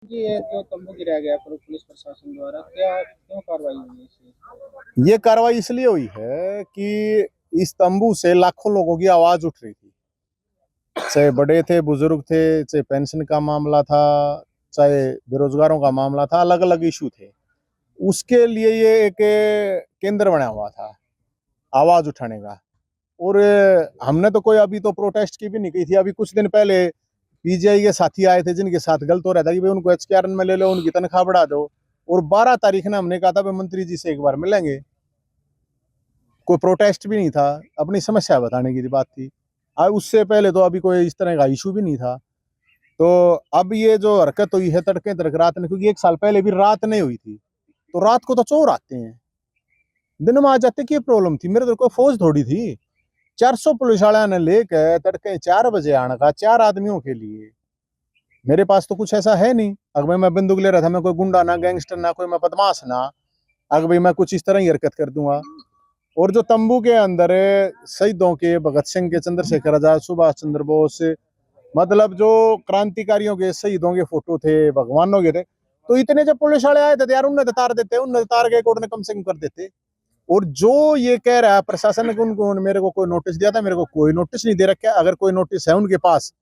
जी, ये जो तंबू गिराया गया पुलिस प्रशासन द्वारा, क्या क्यों कार्रवाई हुई है इसकी? ये कार्रवाई इसलिए हुई है कि इस तंबू से लाखों लोगों की आवाज उठ रही थी। चाहे बड़े थे, बुजुर्ग थे, चाहे पेंशन का मामला था, चाहे बेरोजगारों का मामला था, अलग अलग इशू थे। उसके लिए ये एक केंद्र बना हुआ था आवाज उठाने का। और हमने तो कोई अभी तो प्रोटेस्ट की भी नहीं की थी। अभी कुछ दिन पहले पीजीआई के साथी आए थे जिनके साथ गलत हो रहा था कि भाई उनको एचकेआरएन में ले लो, उनकी तनख्वाह बढ़ा दो। और 12 तारीख ने हमने कहा था भाई मंत्री जी से एक बार मिलेंगे। कोई प्रोटेस्ट भी नहीं था, अपनी समस्या बताने की बात थी। उससे पहले तो अभी कोई इस तरह का इशू भी नहीं था। तो अब ये जो हरकत हुई है तड़के तड़क रात में, क्योंकि एक साल पहले भी रात नहीं हुई थी, तो रात को तो चोर आते हैं, दिन में आ जाते। की प्रॉब्लम थी? मेरे तो कोई फौज थोड़ी थी। 400 पुलिस वाला ने लेकर तड़के 4 बजे आने का 4 आदमियों के लिए। मेरे पास तो कुछ ऐसा है नहीं। अगर मैं बंदूक ले रहा था, मैं कोई गुंडा ना, गैंगस्टर ना, कोई मैं बदमाश ना, अगर भाई मैं कुछ इस तरह ही हरकत कर दूंगा। और जो तंबू के अंदर शहीदों के, भगत सिंह के, चंद्रशेखर आजाद, सुभाष चंद्र बोस, मतलब जो क्रांतिकारियों के, शहीदों के फोटो थे, भगवानों के थे, तो इतने जब पुलिस वाले आए थे तो यार उन्हें तो तार देते, उन्हें तार के कोर्ट ने कम से कम कर देते। और जो ये कह रहा है प्रशासन ने उनको, मेरे को कोई नोटिस दिया था, मेरे को कोई नोटिस नहीं दे रखा। अगर कोई नोटिस है उनके पास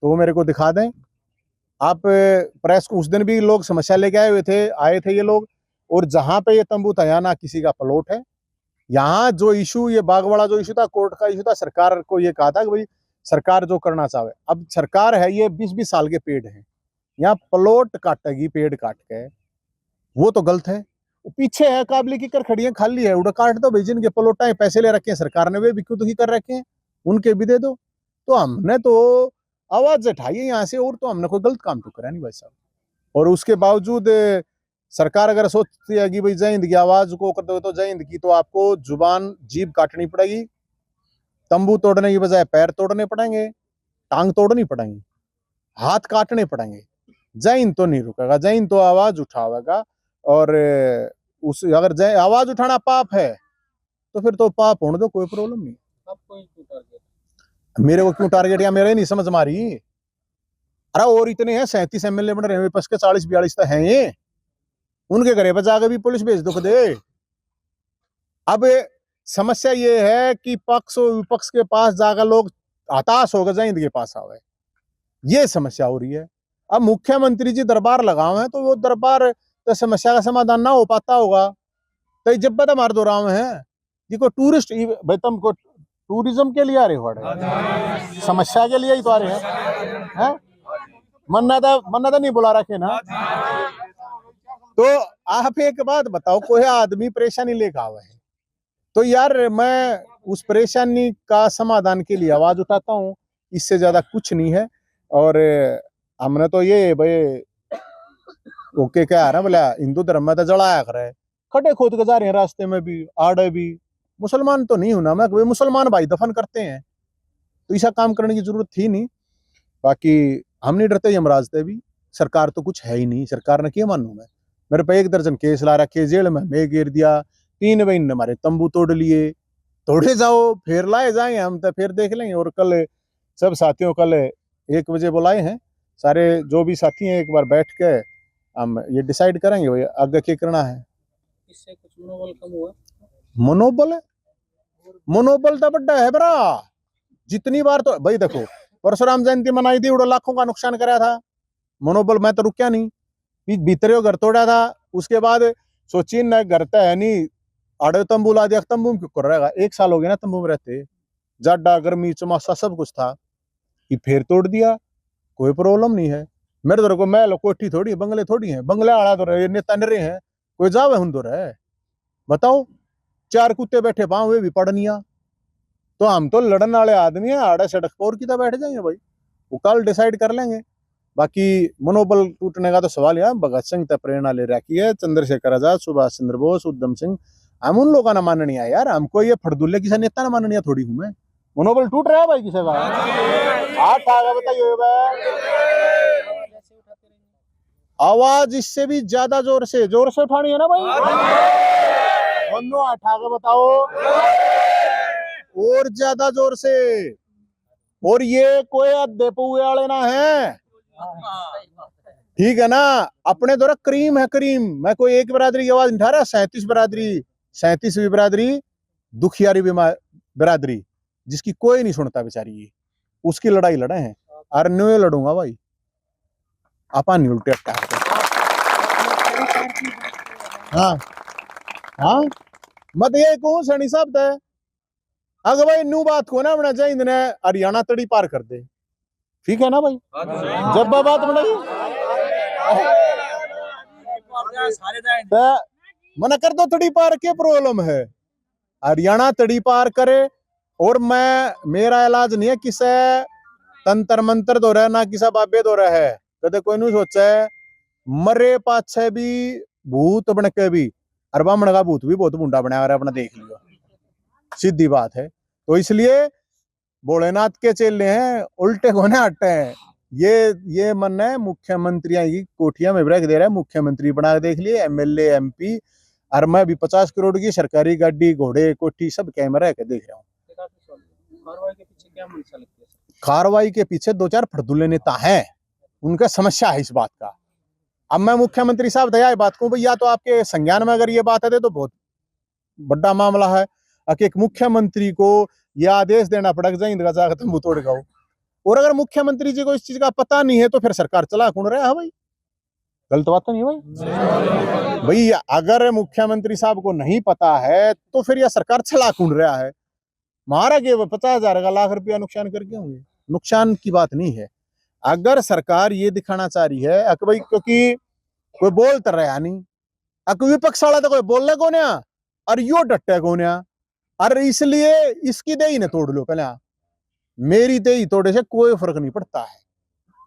तो वो मेरे को दिखा दें। आप प्रेस को, उस दिन भी लोग समस्या लेके आए थे ये लोग। और जहां पे ये तंबू था, यहाँ ना किसी का प्लॉट है। यहाँ जो इशू, ये बागवाड़ा जो इशू था, कोर्ट का इशू था, सरकार को ये कहा था कि भाई सरकार जो करना चाहे। अब सरकार है, ये 20-20 साल के पेड़ हैं, यहाँ प्लॉट काटेगी पेड़ काट के, वो तो गलत है। पीछे है काबली की कर खड़ी है, खाली है, उड़ा काट दो भाई। जिनके प्लॉट है, पैसे ले रखे हैं सरकार ने, वे भी क्यों दुखी कर रखे हैं, उनके भी दे दो। तो हमने तो आवाज उठाई है यहाँ से, और तो हमने कोई गलत काम तो करा नहीं भाई साहब। और उसके बावजूद सरकार अगर सोचती है कि भाई जय हिंद की आवाज को कर दो, तो जय हिंद की तो आपको जुबान, जीभ काटनी पड़ेगी। तंबू तोड़ने की बजाय पैर तोड़ने पड़ेंगे, टांग तोड़नी पड़ेंगी, हाथ काटने पड़ेंगे। जय हिंद तो नहीं रुकेगा, जय हिंद तो आवाज उठावेगा। और उस, अगर जय आवाज उठाना पाप है तो फिर तो पाप होने दो, कोई प्रॉब्लम नहीं। आपको क्यों टारगेट? मेरे को क्यों टारगेट? या मेरे नहीं समझ मारी। अरे और इतने हैं, 37 एमएलए बन रहे हैं, विपक्ष के 40-42 तो हैं ये। उनके घरे पर जाकर भी पुलिस भेज दो दे। अब समस्या ये है कि पक्ष और विपक्ष के पास जाकर लोग हताश होकर जय हिंद के पास आवे, ये समस्या हो रही है। अब मुख्यमंत्री जी दरबार लगाओ हैं, तो वो दरबार तो समस्या का समाधान ना हो पाता होगा। तो जब बता मार दो राव है, ये को टूरिस्ट भाई, तुम को टूरिज्म के लिए आ रहे हो, समस्या के लिए ही तो आ रहे हैं। मन्ना था नहीं बुला रखे ना। तो आप एक बात बताओ, कोई आदमी परेशानी लेकर आवे है, तो यार मैं उस परेशानी का समाधान के लिए आवाज उठाता हूँ, इससे ज्यादा कुछ नहीं है। और हमने तो ये भाई ओके क्या है ना, बोला हिंदू धर्म में तो जलाया करे, खड्डे खोद के जा रहे हैं रास्ते में भी, आड़े भी। मुसलमान तो नहीं हूं ना मैं, मुसलमान भाई दफन करते हैं, तो ऐसा काम करने की जरूरत थी नहीं। बाकी हम नहीं डरते यमराज से भी। सरकार तो कुछ है ही नहीं, सरकार ने क्या मानू मैं? मेरे पे 1 दर्जन केस ला रखे, जेल में मैं गिर दिया, 3 बहन ने हमारे तंबू तोड़ लिए। तोड़े जाओ, फिर लाए जाएंगे हम, तो फिर देख लेंगे। और कल सब साथियों, कल 1 बजे बुलाए हैं सारे जो भी साथी हैं, एक बार बैठ के हम ये डिसाइड करेंगे भाई आगे क्या करना है। इससे कुछ मनोबल कम हुआ? मनोबल है, मनोबल तो बड़ा है बरा। जितनी बार तो भाई देखो, परशुराम जयंती मनाई थी, उड़ा लाखों का नुकसान कराया था, मनोबल मैं तो रुकया नहीं, भीतरे घर तोड़ा था। उसके बाद सोची न घर तो है नहीं, आड़े तंबू ला दिया, तंबू में क्यों कर रहेगा? 1 साल हो गया ना तंबू में रहते, जाडा गर्मी चमासा सब कुछ था, ये फिर तोड़ दिया, कोई प्रॉब्लम नहीं है। मेरे तो को महल कोठी थोड़ी, बंगले थोड़ी है, बंगले आड़ा तो रहे, नेता नरे हैं, कोई जावे हुन तो रहे। बताओ, 4 कुत्ते बैठे पाओ, वे भी पड़निया। तो हम तो लड़न वाले आदमी है, आड़े सड़क पर की बैठ जाएंगे भाई, वो कल डिसाइड कर लेंगे। बाकी मनोबल टूटने का तो सवाल है। भगत सिंह तक प्रेरणा ले रखी है, चंद्रशेखर आजाद, सुभाष चंद्र बोस, उधम सिंह, हम उन लोगों ना माननी है यार। हमको ये फड़दुल्ले किसी नेता ना माननी है थोड़ी हूं मैं। मनोबल टूट रहा है भाई किसी का? हाथ आगे बताइए आवाज इससे भी ज्यादा जोर से उठानी है ना भाई। दोनों हाथ आगे बताओ, और ज्यादा जोर से। और ये कोई अद्धे पुए वाले ना है, ठीक है ना। अपने द्वारा करीम है, करीम। मैं कोई एक बिरादरी की आवाज नहीं उठा रहा, 37 बिरादरी, 37वीं बिरादरी दुखियारी बिरादरी, जिसकी कोई नहीं सुनता बेचारी, उसकी लड़ाई लड़े हैं। और न्यू लड़ूंगा भाई, आपा नहीं उल्टे हाँ हाँ, मत ये कहूं सनी साहब है, अगर भाई न्यू बात को ना बना चाहिए हरियाणा तड़ी पार कर दे, ठीक है ना भाई। जब बात बनाई मना कर दो, तड़ी पार के प्रॉब्लम है, हरियाणा तड़ी पार करे। और मेरा इलाज नहीं है किसे तंत्र मंत्र दो रहा, ना किसा बाबे दो रहा है, कदे कोई नहीं सोचा है मरे पाछे भी भूत बन के भी, और बामण का भूत भी बहुत मुंडा बनाया अपना, देख लियो, सीधी बात है। तो इसलिए भोलेनाथ के चेले हैं, उल्टे कोने हटते हैं। ये मन है मुख्यमंत्रियों की कोठिया में ब्रेक दे रहा है, मुख्यमंत्री बना के देख लिए, एमएलए एमपी, और मैं भी 50 करोड़ की सरकारी गाड़ी घोड़े कोठी सब कैमरा के देख रहा हूँ। कार्रवाई के पीछे क्या मंशा लगती है? कार्रवाई के पीछे 2-4 फड़दुले नेता हैं, उनका समस्या है इस बात का। अब मैं मुख्यमंत्री साहब दया बात को भैया, तो आपके संज्ञान में अगर ये बात है तो बहुत बड़ा मामला है। एक मुख्यमंत्री को यह आदेश देना पड़ेगा जाकर तुम तोड़ गाओ, और अगर मुख्यमंत्री जी को इस चीज का पता नहीं है तो फिर सरकार चला कौन रहा है भाई? गलत बात तो नहीं भाई? भाई अगर मुख्यमंत्री साहब को नहीं पता है तो फिर यह सरकार चला कौन रहा है? मारा के 50,000 का लाख रुपया नुकसान करके होंगे, नुकसान की बात नहीं है। अगर सरकार ये दिखाना चाह रही है भाई, क्योंकि कोई बोल तो रहा नहीं, विपक्ष वाला तो कोई बोलने को नहीं, और यो डटे को नहीं, और इसलिए इसकी दे ने तोड़ लो पहले, मेरी दे तोड़े से कोई फर्क नहीं पड़ता है,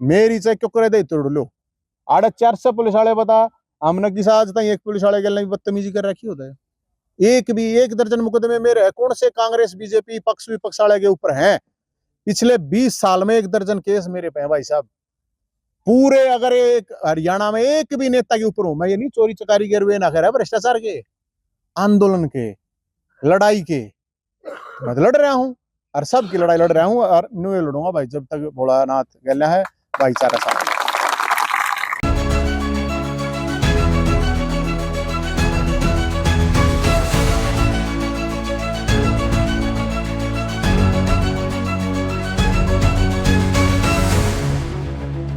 मेरी चाहे क्यों करे दे तोड़ लो। 450 पुलिस वाले बता, हमने किसा आज तक एक पुलिस वाले के बदतमीजी कर रखी होता है? एक दर्जन मुकदमे मेरे है, कौन से कांग्रेस बीजेपी पक्ष विपक्ष वाले के ऊपर हैं? पिछले 20 साल में 1 दर्जन केस मेरे पे है भाई साहब, पूरे। अगर एक हरियाणा में एक भी नेता के ऊपर हो, मैं ये नहीं चोरी चकारी के रुए ना कर भ्रष्टाचार के, आंदोलन के, लड़ाई के, मैं तो लड़ रहा हूँ, और सबकी लड़ाई लड़ रहा हूँ, और न्यू लड़ूंगा भाई जब तक भोलानाथ गल्या है भाईचारा साथ।